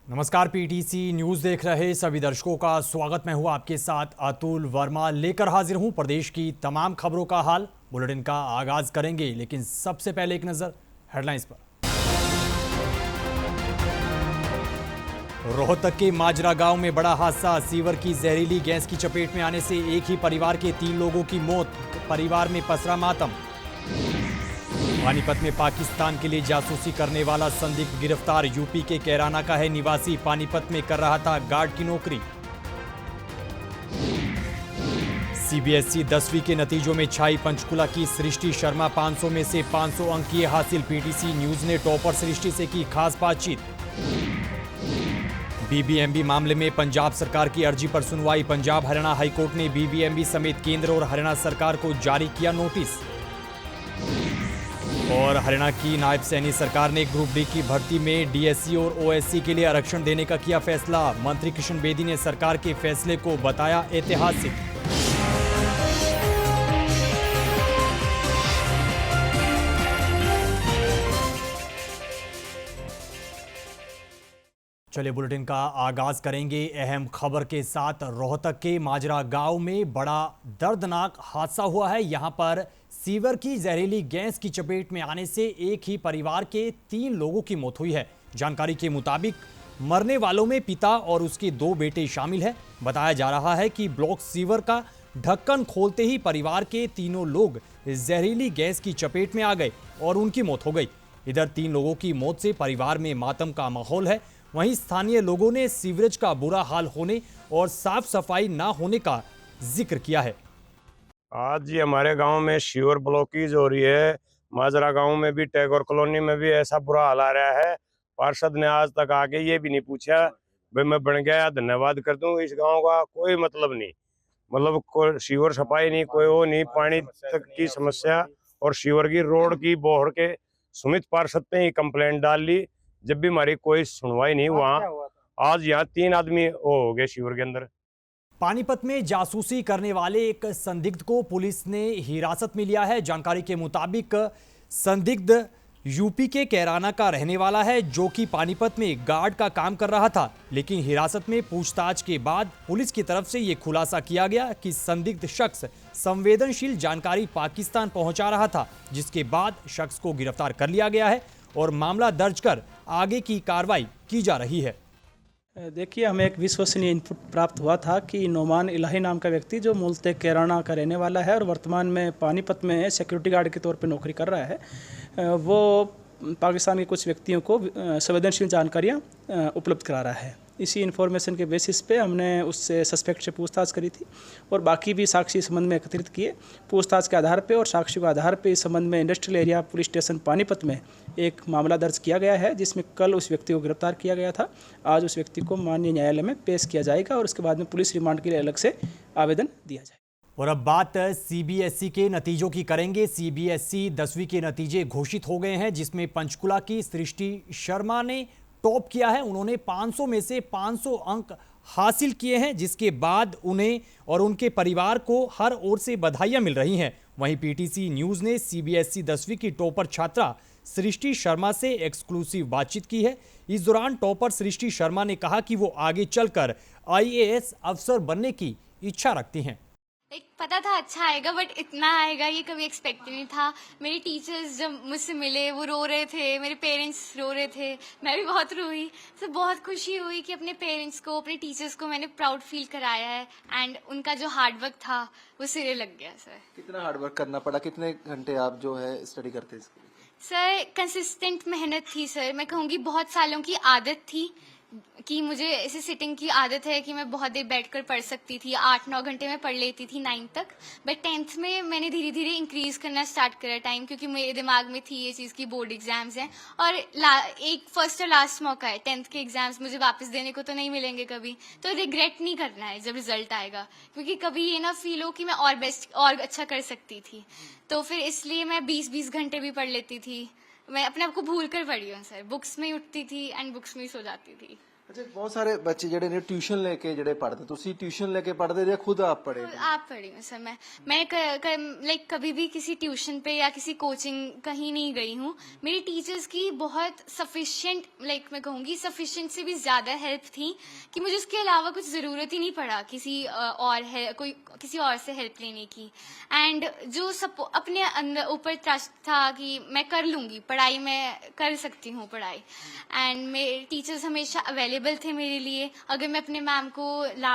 नमस्कार, PTC news देख रहे सभी दर्शकों का स्वागत। मैं हूं आपके साथ अतुल वर्मा, लेकर हाजिर हूं प्रदेश की तमाम खबरों का हाल। बुलेटिन का आगाज करेंगे, लेकिन सबसे पहले एक नजर हेडलाइंस पर। रोहतक के माजरा गांव में बड़ा हादसा, सीवर की जहरीली गैस की चपेट में आने से एक ही परिवार के 3 लोगों की मौत, परिवार में पसरा मातम। पानीपत में पाकिस्तान के लिए जासूसी करने वाला संदिग्ध गिरफ्तार, यूपी के कैराना का है निवासी, पानीपत में कर रहा था गार्ड की नौकरी। सीबीएसई 10वीं के नतीजों में छाई पंचकुला की सृष्टि शर्मा, 500 में से 500 अंक किए हासिल। पीटीसी न्यूज ने टॉपर सृष्टि से की खास बातचीत। बीबीएमबी मामले में पंजाब सरकार की अर्जी पर सुनवाई, पंजाब हरियाणा हाईकोर्ट ने बीबीएमबी समेत केंद्र और हरियाणा सरकार को जारी किया नोटिस। और हरियाणा की नायब सैनी सरकार ने ग्रुप डी की भर्ती में डीएससी और ओएससी के लिए आरक्षण देने का किया फैसला, मंत्री किशन बेदी ने सरकार के फैसले को बताया ऐतिहासिक। चलिए बुलेटिन का आगाज करेंगे अहम खबर के साथ। रोहतक के माजरा गांव में बड़ा दर्दनाक हादसा हुआ है। यहां पर सीवर की जहरीली गैस की चपेट में आने से एक ही परिवार के 3 लोगों की मौत हुई है। जानकारी के मुताबिक मरने वालों में पिता और उसके 2 बेटे शामिल हैं। बताया जा रहा है कि ब्लॉक सीवर का ढक्कन खोलते ही परिवार के तीनों लोग जहरीली गैस की चपेट में आ गए और उनकी मौत हो गई। इधर 3 लोगों की मौत से परिवार में मातम का माहौल है। वहीं स्थानीय लोगों ने सीवरेज का बुरा हाल होने और साफ सफाई ना होने का जिक्र किया है। आज जी हमारे गांव में सीवर ब्लॉकेज हो रही है। माजरा गांव में भी, टैगोर कॉलोनी में भी ऐसा बुरा हाल आ रहा है। पार्षद ने आज तक आके ये भी नहीं पूछा भाई मैं बन गया धन्यवाद कर दूं। इस गांव का कोई मतलब नहीं, मतलब कोई सीवर सफाई नहीं, कोई वो नहीं, पानी तक की समस्या और सीवर की रोड की बोहड़ के सुमित पार्षद ने ही कंप्लेंट डाल ली, जब भी हमारी कोई सुनवाई नहीं। वहाँ आज यहाँ 3 आदमी वो हो गए सीवर के अंदर। पानीपत में जासूसी करने वाले एक संदिग्ध को पुलिस ने हिरासत में लिया है। जानकारी के मुताबिक संदिग्ध यूपी के कैराना का रहने वाला है, जो कि पानीपत में गार्ड का काम कर रहा था। लेकिन हिरासत में पूछताछ के बाद पुलिस की तरफ से यह खुलासा किया गया कि संदिग्ध शख्स संवेदनशील जानकारी पाकिस्तान पहुंचा रहा था, जिसके बाद शख्स को गिरफ्तार कर लिया गया है और मामला दर्ज कर आगे की कार्रवाई की जा रही है। देखिए, हमें एक विश्वसनीय इनपुट प्राप्त हुआ था कि नोमान इलाही नाम का व्यक्ति, जो मूलतः कैराना का रहने वाला है और वर्तमान में पानीपत में सिक्योरिटी गार्ड के तौर पर नौकरी कर रहा है, वो पाकिस्तान के कुछ व्यक्तियों को संवेदनशील जानकारियाँ उपलब्ध करा रहा है। इसी इन्फॉर्मेशन के बेसिस पे हमने उससे सस्पेक्ट से पूछताछ करी थी और बाकी भी साक्षी इस संबंध में एकत्रित किए। पूछताछ के आधार पे और साक्ष्यों के आधार पे इस संबंध में industrial area police station Panipat में एक मामला दर्ज किया गया है, जिसमें कल उस व्यक्ति को गिरफ्तार किया गया था। आज उस व्यक्ति को माननीय न्यायालय में पेश किया जाएगा और उसके बाद में पुलिस रिमांड के लिए अलग से आवेदन दिया जाएगा। और अब बात सीबीएसई के नतीजों की करेंगे। सीबीएसई 10वीं के नतीजे घोषित हो गए हैं, जिसमें पंचकुला की सृष्टि शर्मा ने टॉप किया है। उन्होंने 500 में से 500 अंक हासिल किए हैं, जिसके बाद उन्हें और उनके परिवार को हर ओर से बधाइयां मिल रही हैं। वहीं पीटीसी न्यूज ने सीबीएसई 10वीं की टॉपर छात्रा सृष्टि शर्मा से एक्सक्लूसिव बातचीत की है। इस दौरान टॉपर सृष्टि शर्मा ने कहा कि वो आगे चलकर आईएएस अफसर बनने की इच्छा रखती हैं। एक पता था अच्छा आएगा, बट इतना आएगा ये कभी एक्सपेक्ट नहीं था। मेरे टीचर्स जब मुझसे मिले वो रो रहे थे, मेरे पेरेंट्स रो रहे थे, मैं भी बहुत रोई। तो बहुत खुशी हुई कि अपने पेरेंट्स को, अपने टीचर्स को मैंने प्राउड फील कराया है एंड उनका जो हार्डवर्क था वो सिरे लग गया। सर, कितना हार्डवर्क करना पड़ा, कितने घंटे आप जो है स्टडी करते इसके लिए? सर, कंसिस्टेंट मेहनत थी सर। मैं कहूँगी बहुत सालों की आदत थी कि मुझे ऐसे सिटिंग की आदत है कि मैं बहुत देर बैठकर पढ़ सकती थी। 8-9 घंटे में पढ़ लेती थी 9 तक। बट 10th में मैंने धीरे धीरे इंक्रीज करना स्टार्ट करा टाइम, क्योंकि मेरे दिमाग में थी ये चीज़ की बोर्ड एग्जाम्स हैं और एक फर्स्ट और लास्ट मौका है। 10th के एग्जाम्स मुझे वापस देने को तो नहीं मिलेंगे कभी, तो रिग्रेट नहीं करना है जब रिजल्ट आएगा, क्योंकि कभी ये ना फील हो कि मैं और बेस्ट और अच्छा कर सकती थी। तो फिर इसलिए मैं 20-20 घंटे भी पढ़ लेती थी। मैं अपने आप को भूल कर पढ़ी हूँ सर। बुक्स में ही उठती थी एंड बुक्स में ही सो जाती थी। अच्छा बहुत सारे बच्चे ਜਿਹੜੇ ਨੇ ट्यूशन लेके ਜਿਹੜੇ पढ़ते ਤੁਸੀਂ ट्यूशन लेके पढ़ते या खुद आप पढ़े थे? आप पढ़ी हूँ सर। मैं लाइक कभी भी किसी ट्यूशन पे या किसी कोचिंग कहीं नहीं गई हूँ। मेरी टीचर्स की बहुत सफिशिएंट, लाइक मैं कहूँगी सफिशिएंट से भी ज़्यादा हेल्प थी कि मुझे उसके अलावा कुछ ज़रूरत ही नहीं पड़ा किसी और से हेल्प लेने की। एंड जो अपने अंदर ऊपर ट्रस्ट था कि मैं कर लूँगी पढ़ाई, मैं कर सकती हूँ पढ़ाई। एंड मेरे टीचर्स हमेशा अवेलेबल थे मेरे लिए। अगर मैं अपने मैम को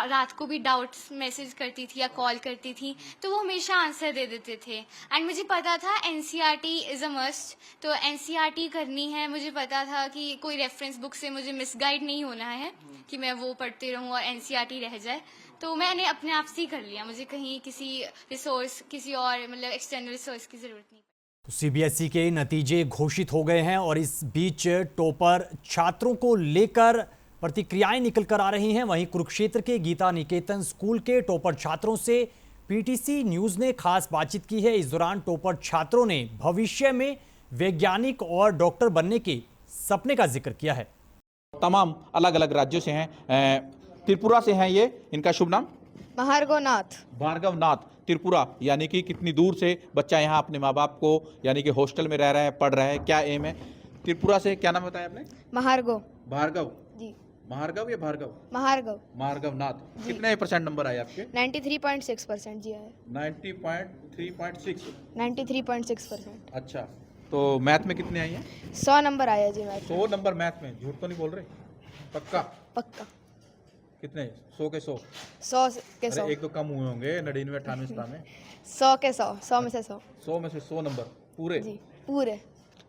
रात को भी डाउट्स मैसेज करती थी या कॉल करती थी तो वो हमेशा आंसर दे देते थे। एंड मुझे पता था एनसीईआरटी इज़ अ मस्ट, तो एनसीईआरटी करनी है। मुझे पता था कि कोई रेफरेंस बुक से मुझे मिसगाइड नहीं होना है कि मैं वो पढ़ती रहूँ और एनसीईआरटी रह जाए। तो मैंने अपने आप से ही कर लिया, मुझे कहीं किसी रिसोर्स, किसी और मतलब एक्सटर्नल रिसोर्स की ज़रूरत नहीं। तो सीबीएसई के नतीजे घोषित हो गए हैं और इस बीच टॉपर छात्रों को लेकर प्रतिक्रियाएं निकल कर आ रही हैं। वहीं कुरुक्षेत्र के गीता निकेतन स्कूल के टॉपर छात्रों से पीटीसी न्यूज़ ने खास बातचीत की है। इस दौरान टॉपर छात्रों ने भविष्य में वैज्ञानिक और डॉक्टर बनने के सपने का जिक्र किया है। तमाम अलग अलग राज्यों से हैं। त्रिपुरा से हैं ये, इनका शुभ नाम? भार्गव नाथ। त्रिपुरा, यानी कि कितनी दूर से बच्चा यहाँ अपने माँ बाप को यानी कि हॉस्टल में रह रहा है, पढ़ रहा है, क्या एम है? त्रिपुरा से क्या नाम बताया आपने? महार्गव भार्गव जी। महार्गव या भार्गव? महार्गव भार्गव नाथ। कितने % नंबर आए आपके? 93.6% जी आए। 90.3.6। 93.6%। अच्छा, तो मैथ में कितने आई हैं? 100 नंबर आया जी मैथ में। 100 नंबर मैथ में, झूठ तो नहीं बोल रहे? पक्का? पक्का। कितने? 100 के 100? 100 के 100। अरे एक तो कम हुए होंगे 99, 98 में। 100 के 100, 100 में से 100। 100 में से 100 नंबर पूरे? जी पूरे।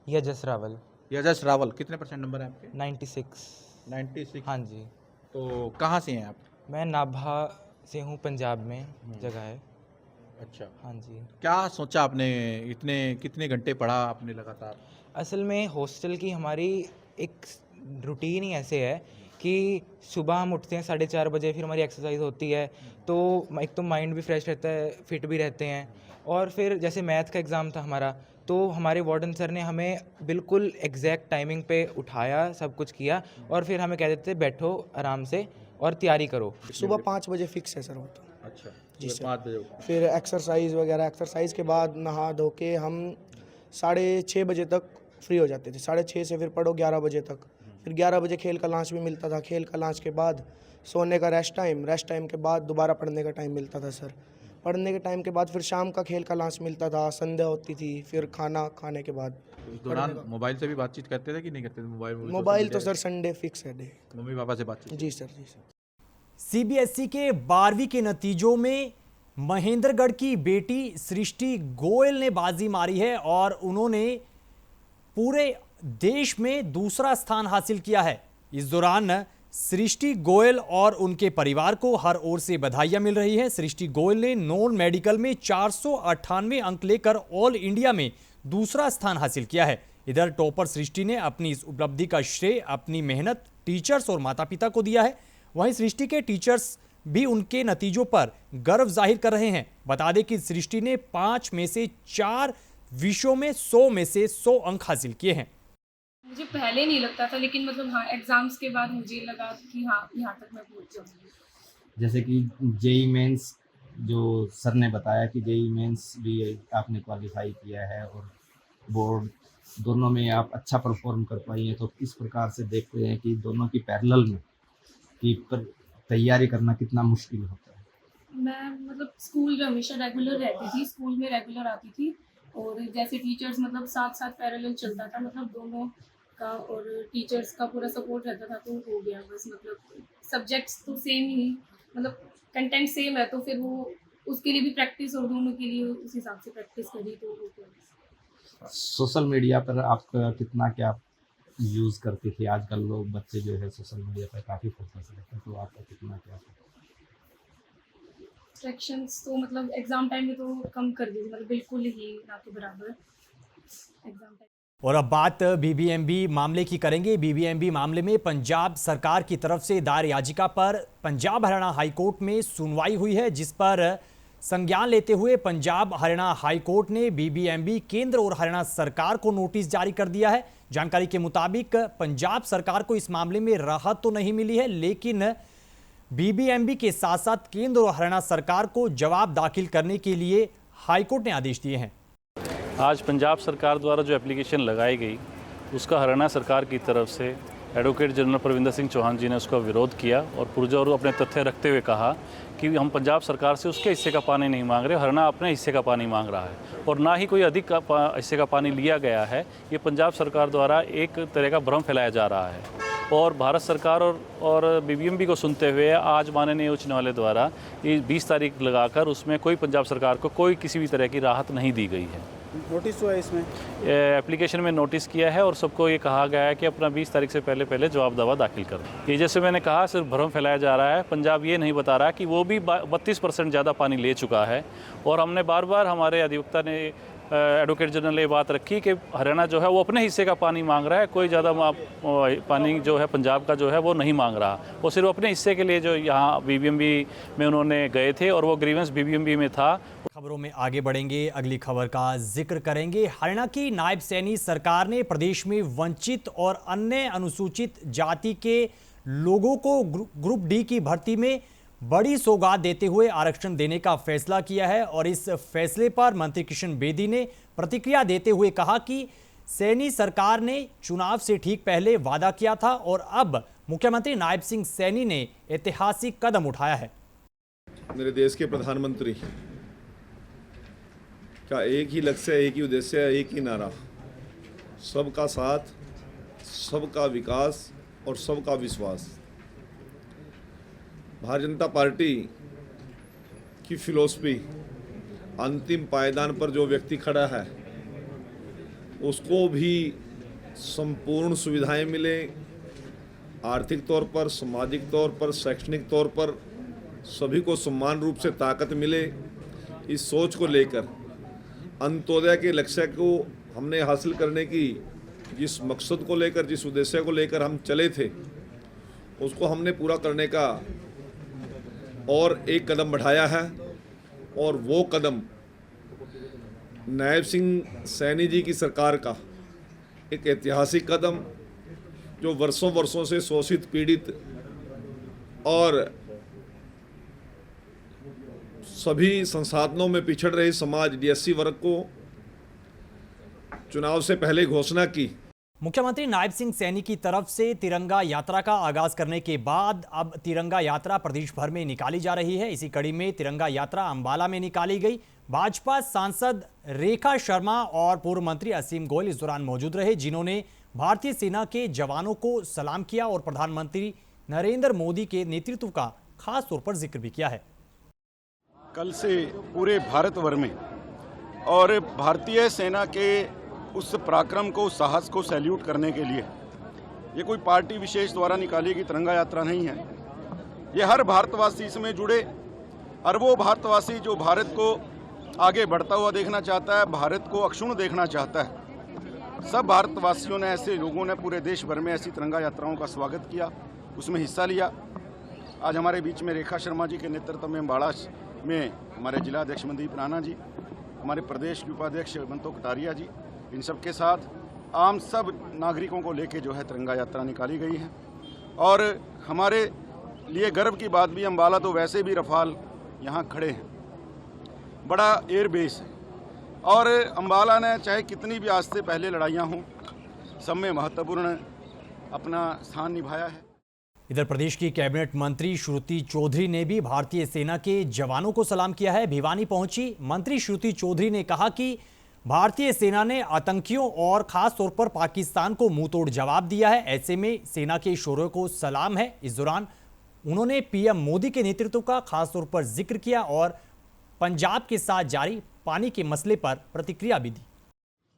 यजस रावल। यजस रावल, कितने % नंबर है आपके? 96। 96। हाँ जी। तो कहाँ से हैं आप? मैं नाभा से हूँ, पंजाब में जगह है। अच्छा, हाँ जी। क्या सोचा आपने, कितने घंटे पढ़ा आपने लगातार? असल में हॉस्टल की हमारी एक रूटीन ही ऐसे है कि सुबह हम उठते हैं 4:30 बजे, फिर हमारी एक्सरसाइज होती है, तो एक तो माइंड भी फ्रेश रहता है, फिट भी रहते हैं। और फिर जैसे मैथ का एग्ज़ाम था हमारा, तो हमारे वार्डन सर ने हमें बिल्कुल एग्जैक्ट टाइमिंग पे उठाया, सब कुछ किया और फिर हमें कह देते बैठो आराम से और तैयारी करो। सुबह 5 बजे फिक्स है सर वो तो। अच्छा जी सर। 5 बजे उठा। फिर एक्सरसाइज वगैरह, एक्सरसाइज के बाद नहा धो के हम 6:30 बजे तक फ्री हो जाते थे। 6:30 से फिर पढ़ो 11 बजे तक। फिर 11 बजे खेल का लंच भी मिलता था। खेल का लंच के बाद सोने का रेस्ट टाइम के बाद दोबारा पढ़ने का टाइम मिलता था सर। पढ़ने के टाइम के बाद फिर शाम का खेल का लंच मिलता था, संध्या होती थी, फिर खाना खाने के बाद। उस दौरान मोबाइल से भी बातचीत करते थे कि नहीं करते थे? मोबाइल तो सर संडे फिक्स है डे। मम्मी पापा से बातचीत? जी सर, जी सर। सीबीएसई के 12वीं के नतीजों में महेंद्रगढ़ की बेटी सृष्टि गोयल ने बाजी मारी है और उन्होंने पूरे देश में दूसरा स्थान हासिल किया है। इस दौरान सृष्टि गोयल और उनके परिवार को हर ओर से बधाइयां मिल रही है। सृष्टि गोयल ने नॉन मेडिकल में 498 अंक लेकर ऑल इंडिया में दूसरा स्थान हासिल किया है। इधर टॉपर सृष्टि ने अपनी इस उपलब्धि का श्रेय अपनी मेहनत, टीचर्स और माता पिता को दिया है। वहीं सृष्टि के टीचर्स भी उनके नतीजों पर गर्व जाहिर कर रहे हैं। बता दें कि सृष्टि ने 5 में से 4 विषयों में 100 में से 100 अंक हासिल किए हैं। मुझे पहले नहीं लगता था, लेकिन मतलब हाँ, एग्जाम्स के बाद मुझे लगा कि हाँ यहाँ तक मैं पहुँच जाऊँगी। जैसे कि जेई मेंस, जो सर ने बताया कि जेई मेंस भी आपने क्वालिफाई किया है और बोर्ड, दोनों में आप अच्छा परफॉर्म कर पाई हैं, तो किस प्रकार से देखते हैं कि दोनों की पैरेलल में की तैयारी करना कितना मुश्किल होता है? मैं मतलब स्कूल हमेशा रेगुलर रहती थी, स्कूल में रेगुलर आती थी और जैसे टीचर्स मतलब साथ साथ पैरेलल चलता था, मतलब दोनों का और टीचर्स का पूरा सपोर्ट रहता था, तो हो गया बस। मतलब सब्जेक्ट्स तो सेम ही, मतलब कंटेंट सेम है, तो फिर वो उसके लिए भी प्रैक्टिस और दोनों के लिए उस हिसाब से प्रैक्टिस करी तो हो गया। सोशल मीडिया पर आपका कितना क्या यूज़ करते थे? आजकल लोग बच्चे जो है सोशल मीडिया पर काफ़ी फोकस रहते हैं, तो आपका कितना क्या? डिस्ट्रैक्शंस तो मतलब एग्जाम टाइम में तो कम कर दी, मतलब बिल्कुल ही ना के बराबर एग्जाम टाइम। और अब बात बीबीएमबी मामले की करेंगे। बीबीएमबी मामले में पंजाब सरकार की तरफ से दायर याचिका पर पंजाब हरियाणा हाईकोर्ट में सुनवाई हुई है, जिस पर संज्ञान लेते हुए पंजाब हरियाणा हाई कोर्ट ने बीबीएमबी केंद्र और हरियाणा सरकार को नोटिस जारी कर दिया है। जानकारी के मुताबिक पंजाब सरकार को इस मामले में राहत तो नहीं मिली है, लेकिन बीबीएमबी के साथ साथ केंद्र और हरियाणा सरकार को जवाब दाखिल करने के लिए हाईकोर्ट ने आदेश दिए हैं। आज पंजाब सरकार द्वारा जो एप्लीकेशन लगाई गई उसका हरियाणा सरकार की तरफ से एडवोकेट जनरल परविंदर सिंह चौहान जी ने उसका विरोध किया और पुरजोर अपने तथ्य रखते हुए कहा कि हम पंजाब सरकार से उसके हिस्से का पानी नहीं मांग रहे, हरियाणा अपने हिस्से का पानी मांग रहा है और ना ही कोई अधिक हिस्से का पानी लिया गया है। ये पंजाब सरकार द्वारा एक तरह का भ्रम फैलाया जा रहा है और भारत सरकार और बीबीएमबी को सुनते हुए आज माननीय उच्च न्यायालय द्वारा ये 20 तारीख लगाकर उसमें कोई पंजाब सरकार को कोई किसी भी तरह की राहत नहीं दी गई है। नोटिस हुआ है इसमें, एप्लीकेशन में नोटिस किया है और सबको ये कहा गया है कि अपना 20 तारीख से पहले जवाब दावा दाखिल करें। ये जैसे मैंने कहा सिर्फ भ्रम फैलाया जा रहा है। पंजाब ये नहीं बता रहा कि वो भी 32% ज़्यादा पानी ले चुका है और हमने बार बार हमारे अधिवक्ता ने एडवोकेट जनरल ने ये बात रखी कि हरियाणा जो है वो अपने हिस्से का पानी मांग रहा है, कोई ज़्यादा पानी जो है पंजाब का जो है वो नहीं मांग रहा। वो सिर्फ अपने हिस्से के लिए जो यहाँ बीबीएमबी में उन्होंने गए थे और वो ग्रीवेंस बीबीएमबी में था। खबरों में आगे बढ़ेंगे, अगली खबर का जिक्र करेंगे। हरियाणा की नायब सैनी सरकार ने प्रदेश में वंचित और अन्य अनुसूचित जाति के लोगों को ग्रुप डी की भर्ती में बड़ी सौगात देते हुए आरक्षण देने का फैसला किया है और इस फैसले पर मंत्री किशन बेदी ने प्रतिक्रिया देते हुए कहा कि सैनी सरकार ने चुनाव से ठीक पहले वादा किया था और अब मुख्यमंत्री नायब सिंह सैनी ने ऐतिहासिक कदम उठाया है। मेरे देश के प्रधानमंत्री का एक ही लक्ष्य, एक ही उद्देश्य है, एक ही नारा, सबका साथ, सबका विकास और सबका विश्वास। भारतीय जनता पार्टी की फिलॉसफी, अंतिम पायदान पर जो व्यक्ति खड़ा है उसको भी संपूर्ण सुविधाएं मिले, आर्थिक तौर पर, सामाजिक तौर पर, शैक्षणिक तौर पर सभी को समान रूप से ताकत मिले। इस सोच को लेकर अंत्योदय के लक्ष्य को हमने हासिल करने की जिस मकसद को लेकर, जिस उद्देश्य को लेकर हम चले थे, उसको हमने पूरा करने का और एक कदम बढ़ाया है और वो कदम नायब सिंह सैनी जी की सरकार का एक ऐतिहासिक कदम, जो वर्षों से शोषित, पीड़ित और सभी संसाधनों में पिछड़ रहे समाज डीएससी वर्ग को चुनाव से पहले घोषणा की। मुख्यमंत्री नायब सिंह सैनी की तरफ से तिरंगा यात्रा का आगाज करने के बाद अब तिरंगा यात्रा प्रदेश भर में निकाली जा रही है। इसी कड़ी में तिरंगा यात्रा अंबाला में निकाली गई। भाजपा सांसद रेखा शर्मा और पूर्व मंत्री असीम गोयल इस दौरान मौजूद रहे, जिन्होंने भारतीय सेना के जवानों को सलाम किया और प्रधानमंत्री नरेंद्र मोदी के नेतृत्व का खास तौर पर जिक्र भी किया है। कल से पूरे भारत भर में और भारतीय सेना के उस पराक्रम को, उस साहस को सैल्यूट करने के लिए ये कोई पार्टी विशेष द्वारा निकाली गई तिरंगा यात्रा नहीं है। ये हर भारतवासी इसमें जुड़े, अरबों भारतवासी जो भारत को आगे बढ़ता हुआ देखना चाहता है, भारत को अक्षुण्ण देखना चाहता है, सब भारतवासियों ने, ऐसे लोगों ने पूरे देश भर में ऐसी तिरंगा यात्राओं का स्वागत किया, उसमें हिस्सा लिया। आज हमारे बीच में रेखा शर्मा जी के नेतृत्व में अम्बाड़ा में हमारे जिला अध्यक्ष मनदीप राणा जी, हमारे प्रदेश के उपाध्यक्ष बंतो कटारिया जी, इन सब के साथ आम सब नागरिकों को लेके जो है तिरंगा यात्रा निकाली गई है। और हमारे लिए गर्व की बात भी, अम्बाला तो वैसे भी रफाल यहाँ खड़े हैं, बड़ा एयर बेस है और अम्बाला ने चाहे कितनी भी आज से पहले लड़ाइयाँ हों, सब में महत्वपूर्ण अपना स्थान निभाया है। इधर प्रदेश की कैबिनेट मंत्री श्रुति चौधरी ने भी भारतीय सेना के जवानों को सलाम किया है। भिवानी पहुंची मंत्री श्रुति चौधरी ने कहा कि भारतीय सेना ने आतंकियों और खास तौर पर पाकिस्तान को मुंहतोड़ जवाब दिया है, ऐसे में सेना के शौर्य को सलाम है। इस दौरान उन्होंने पीएम मोदी के नेतृत्व का खास तौर पर जिक्र किया और पंजाब के साथ जारी पानी के मसले पर प्रतिक्रिया भी दी।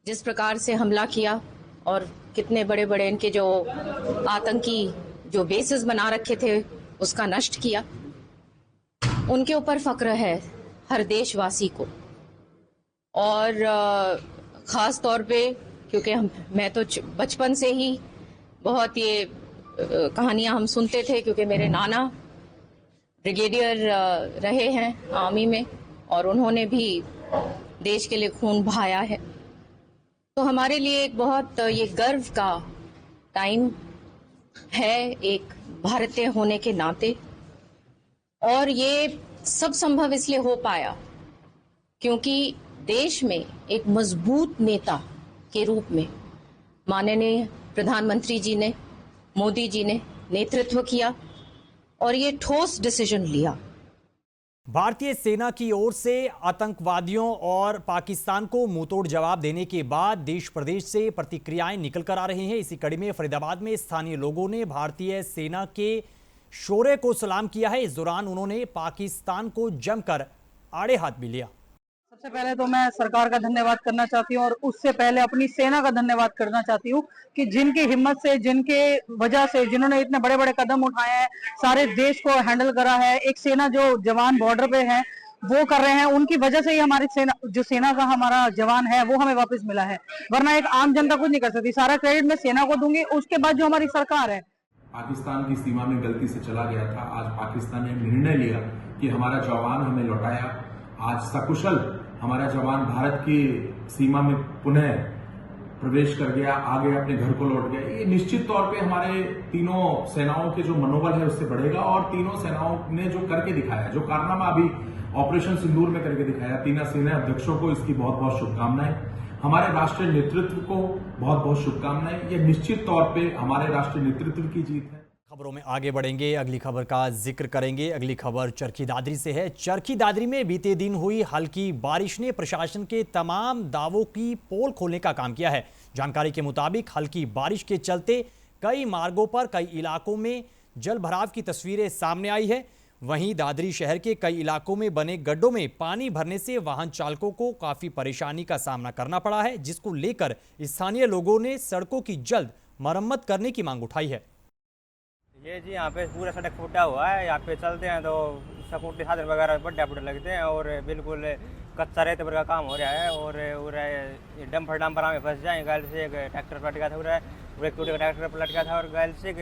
जिस प्रकार से हमला किया और कितने बड़े बड़े इनके जो आतंकी जो बेसिस बना रखे थे उसका नष्ट किया, उनके ऊपर फक्र है हर देशवासी को। और ख़ास तौर पे क्योंकि मैं तो बचपन से ही बहुत ये कहानियां हम सुनते थे, क्योंकि मेरे नाना ब्रिगेडियर रहे हैं आर्मी में और उन्होंने भी देश के लिए खून बहाया है। तो हमारे लिए एक बहुत ये गर्व का टाइम है एक भारतीय होने के नाते, और ये सब संभव इसलिए हो पाया क्योंकि देश में एक मजबूत नेता के रूप में माननीय प्रधानमंत्री जी ने, मोदी जी ने नेतृत्व किया और ये ठोस डिसीजन लिया। भारतीय सेना की ओर से आतंकवादियों और पाकिस्तान को मुंहतोड़ जवाब देने के बाद देश प्रदेश से प्रतिक्रियाएं निकल कर आ रही हैं। इसी कड़ी में फरीदाबाद में स्थानीय लोगों ने भारतीय सेना के शौर्य को सलाम किया है। इस दौरान उन्होंने पाकिस्तान को जमकर आड़े हाथ भी लिया। सबसे पहले तो मैं सरकार का धन्यवाद करना चाहती हूँ और उससे पहले अपनी सेना का धन्यवाद करना चाहती हूँ कि जिनकी हिम्मत से, जिनके वजह से, जिन्होंने इतने बड़े बड़े कदम उठाए हैं, सारे देश को हैंडल करा है। एक सेना जो जवान बॉर्डर पे है वो कर रहे हैं, उनकी वजह से ही हमारी सेना, जो सेना का हमारा जवान है वो हमें वापस मिला है, वरना एक आम जनता कुछ नहीं कर सकती। सारा क्रेडिट मैं सेना को दूंगी। उसके बाद जो हमारी सरकार है, पाकिस्तान की सीमा में गलती से चला गया था, आज पाकिस्तान ने निर्णय लिया कि हमारा जवान हमें लौटाया। आज सकुशल हमारा जवान भारत की सीमा में पुनः प्रवेश कर गया, आ गया, अपने घर को लौट गया। ये निश्चित तौर पे हमारे तीनों सेनाओं के जो मनोबल है उससे बढ़ेगा और तीनों सेनाओं ने जो करके दिखाया, जो कारनामा अभी ऑपरेशन सिंदूर में करके दिखाया, तीनों सेना अध्यक्षों को इसकी बहुत बहुत शुभकामनाएं। हमारे राष्ट्रीय नेतृत्व को बहुत बहुत शुभकामनाएं। ये निश्चित तौर पे हमारे राष्ट्रीय नेतृत्व की जीत है। खबरों में आगे बढ़ेंगे, अगली खबर का जिक्र करेंगे। अगली खबर चरखी दादरी से है। चरखी दादरी में बीते दिन हुई हल्की बारिश ने प्रशासन के तमाम दावों की पोल खोलने का काम किया है। जानकारी के मुताबिक हल्की बारिश के चलते कई मार्गों पर कई इलाकों में जल भराव की तस्वीरें सामने आई है। वहीं दादरी शहर के कई इलाकों में बने गड्ढों में पानी भरने से वाहन चालकों को काफी परेशानी का सामना करना पड़ा है, जिसको लेकर स्थानीय लोगों ने सड़कों की जल्द मरम्मत करने की मांग उठाई है। ये जी यहाँ पे पूरा सड़क फूटा हुआ है। यहाँ पे चलते हैं तो सपोर्टी साधन वगैरह बड़े लगते हैं और बिल्कुल कच्चा रेत पर का काम हो रहा है। और डंपर में फंस जाए, गैल से एक ट्रैक्टर पलट गया था, एक टूटे का ट्रैक्टर पलट गया था। और गैल से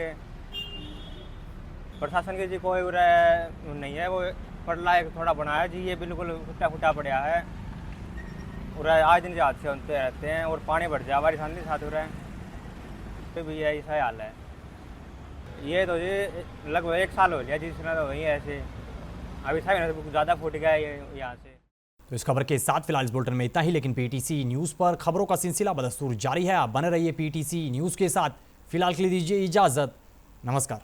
प्रशासन की जी कोई नहीं है, वो पड़ला एक थोड़ा बनाया जी, ये बिल्कुल फुटा पड़ा है। और आज दिन हादसे होते रहते हैं और पानी भर जाए हमारे साथ हो रहा है, तो भी ऐसा हाल है। ये तो जी लगभग 1 साल हो गया जिसने तो वही ऐसे, अभी था ज़्यादा फूट गया यहाँ से। तो इस खबर के साथ फिलहाल इस बुलेटिन में इतना ही, लेकिन पीटीसी न्यूज़ पर खबरों का सिलसिला बदस्तूर जारी है। आप बने रहिए पीटीसी न्यूज़ के साथ। फिलहाल के लिए दीजिए इजाज़त। नमस्कार।